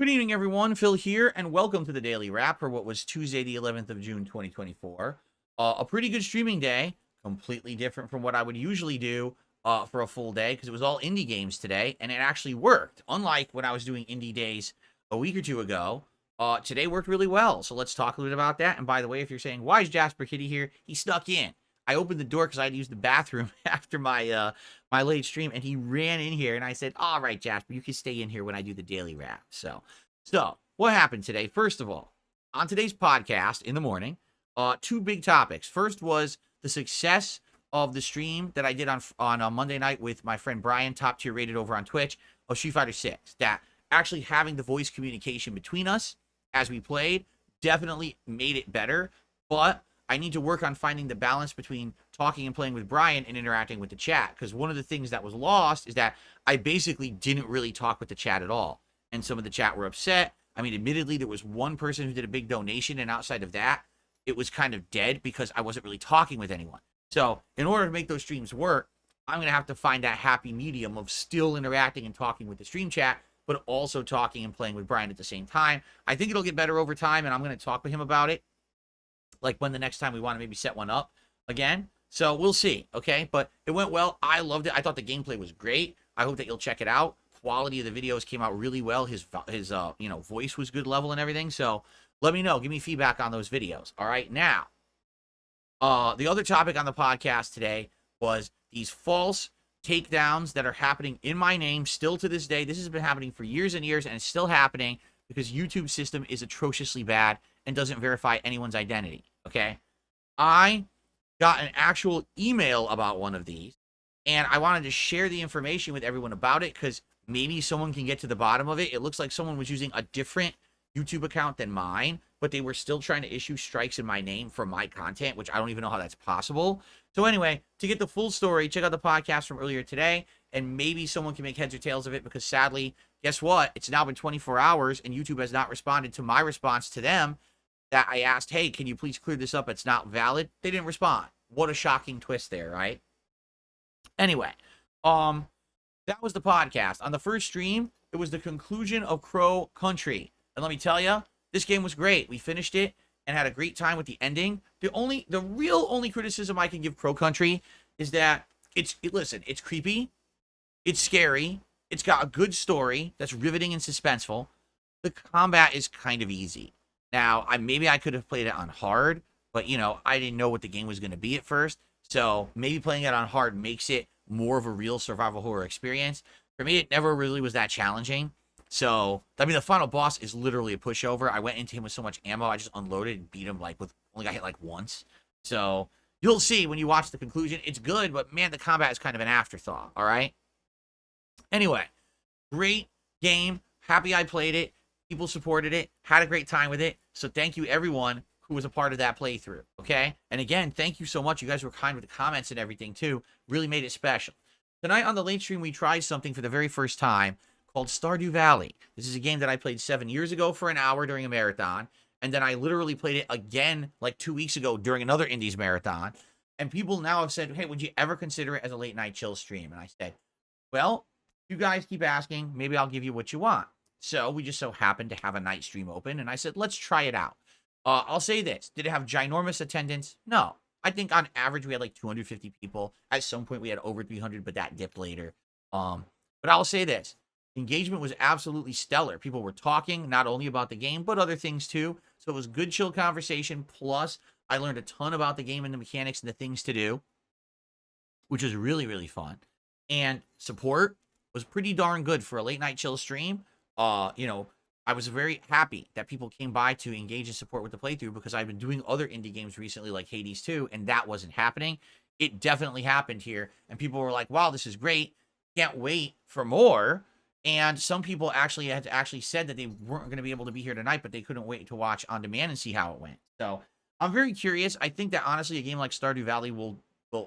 Good evening, everyone. Phil here, and welcome to the Daily Wrap for what was Tuesday, the 11th of June, 2024. A pretty good streaming day, completely different from what I would usually do for a full day, because it was all indie games today, and it actually worked. Unlike when I was doing indie days a week or two ago, today worked really well. So let's talk a little bit about that. And by the way, if you're saying, why is Jasper Kitty here? He snuck in. I opened the door because I had to use the bathroom after my late stream, and he ran in here, and I said, all right, Jasper, you can stay in here when I do the Daily Wrap. So what happened today? First of all, on today's podcast in the morning, two big topics. First was the success of the stream that I did on Monday night with my friend Brian, top tier rated over on Twitch, of Street Fighter 6. That actually having the voice communication between us as we played definitely made it better, but I need to work on finding the balance between talking and playing with Brian and interacting with the chat, because one of the things that was lost is that I basically didn't really talk with the chat at all, and some of the chat were upset. I mean, admittedly, there was one person who did a big donation, and outside of that, it was kind of dead because I wasn't really talking with anyone. So in order to make those streams work, I'm going to have to find that happy medium of still interacting and talking with the stream chat, but also talking and playing with Brian at the same time. I think it'll get better over time, and I'm going to talk with him about it, like when the next time we want to maybe set one up again. So we'll see, okay? But it went well. I loved it. I thought the gameplay was great. I hope that you'll check it out. Quality of the videos came out really well. His voice was good level and everything. So let me know. Give me feedback on those videos. All right, now, the other topic on the podcast today was these false takedowns that are happening in my name still to this day. This has been happening for years and years, and it's still happening because YouTube's system is atrociously bad and doesn't verify anyone's identity, okay? I got an actual email about one of these, and I wanted to share the information with everyone about it because maybe someone can get to the bottom of it. It looks like someone was using a different YouTube account than mine, but they were still trying to issue strikes in my name for my content, which I don't even know how that's possible. So anyway, to get the full story, check out the podcast from earlier today, and maybe someone can make heads or tails of it, because sadly, guess what? It's now been 24 hours, and YouTube has not responded to my response to them that I asked, hey, can you please clear this up? It's not valid. They didn't respond. What a shocking twist there, right? Anyway, that was the podcast. On the first stream, it was the conclusion of Crow Country. And let me tell you, this game was great. We finished it and had a great time with the ending. The real only criticism I can give Crow Country is that listen, it's creepy, it's scary, it's got a good story that's riveting and suspenseful. The combat is kind of easy. Now, maybe I could have played it on hard, but I didn't know what the game was going to be at first. So maybe playing it on hard makes it more of a real survival horror experience. For me, it never really was that challenging. So, I mean, the final boss is literally a pushover. I went into him with so much ammo, I just unloaded and beat him only got hit like once. So, you'll see when you watch the conclusion. It's good, but man, the combat is kind of an afterthought, all right? Anyway, great game. Happy I played it. People supported it. Had a great time with it. So, thank you, everyone who was a part of that playthrough, okay? And again, thank you so much. You guys were kind with the comments and everything, too. Really made it special. Tonight on the late stream, we tried something for the very first time called Stardew Valley. This is a game that I played 7 years ago for an hour during a marathon, and then I literally played it again like 2 weeks ago during another Indies marathon, and people now have said, hey, would you ever consider it as a late night chill stream? And I said, well, you guys keep asking, maybe I'll give you what you want. So we just so happened to have a night stream open, and I said, let's try it out. I'll say this. Did it have ginormous attendance? No. I think on average we had like 250 people. At some point we had over 300, but that dipped later. But I'll say this. Engagement was absolutely stellar. People were talking not only about the game, but other things too. So it was good, chill conversation. Plus, I learned a ton about the game and the mechanics and the things to do, which was really, really fun. And support was pretty darn good for a late night chill stream. I was very happy that people came by to engage and support with the playthrough, because I've been doing other indie games recently like Hades 2, and that wasn't happening. It definitely happened here, and people were like, wow, this is great. Can't wait for more. And some people actually had said that they weren't going to be able to be here tonight, but they couldn't wait to watch on demand and see how it went. So I'm very curious. I think that honestly, a game like Stardew Valley will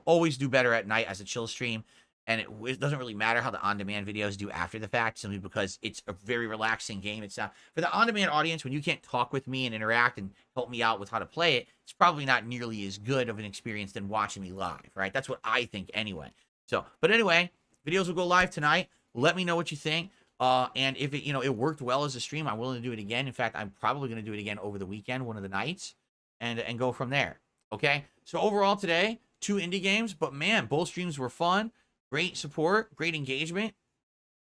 always do better at night as a chill stream. And it doesn't really matter how the on-demand videos do after the fact, simply because it's a very relaxing game. It's not for the on-demand audience. When you can't talk with me and interact and help me out with how to play it, it's probably not nearly as good of an experience than watching me live, right? That's what I think anyway. So, but anyway, videos will go live tonight. Let me know what you think. And if it, it worked well as a stream, I'm willing to do it again. In fact, I'm probably going to do it again over the weekend, one of the nights, and go from there. Okay. So overall today, 2 indie games, but man, both streams were fun. Great support, great engagement.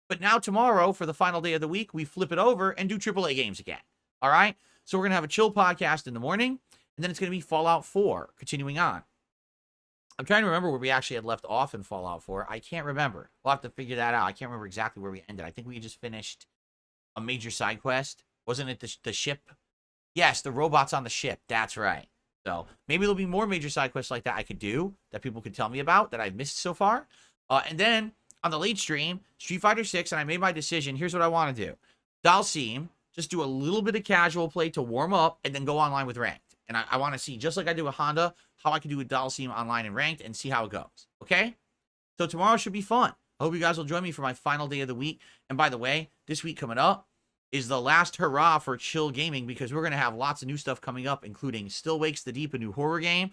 But now tomorrow, for the final day of the week, we flip it over and do AAA games again. All right. So we're going to have a chill podcast in the morning, and then it's going to be Fallout 4 continuing on. I'm trying to remember where we actually had left off in Fallout 4. I can't remember. We'll have to figure that out. I can't remember exactly where we ended. I think we just finished a major side quest. Wasn't it the ship? Yes, the robots on the ship. That's right. So maybe there'll be more major side quests like that I could do that people could tell me about that I've missed so far. And then on the late stream, Street Fighter 6, and I made my decision. Here's what I want to do. Dalsim, just do a little bit of casual play to warm up and then go online with ranked. And I want to see, just like I do with Honda, how I can do with Dalsim online and ranked and see how it goes. Okay? So tomorrow should be fun. I hope you guys will join me for my final day of the week. And by the way, this week coming up is the last hurrah for chill gaming, because we're going to have lots of new stuff coming up, including Still Wakes the Deep, a new horror game,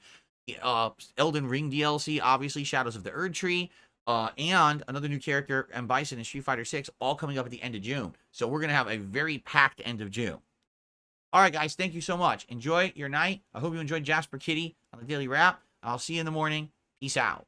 Elden Ring DLC, obviously Shadows of the Erd Tree, and another new character, M. Bison in Street Fighter 6, all coming up at the end of June. So we're going to have a very packed end of June. All right, guys, thank you so much. Enjoy your night. I hope you enjoyed Jasper Kitty on the Daily Wrap. I'll see you in the morning. Peace out.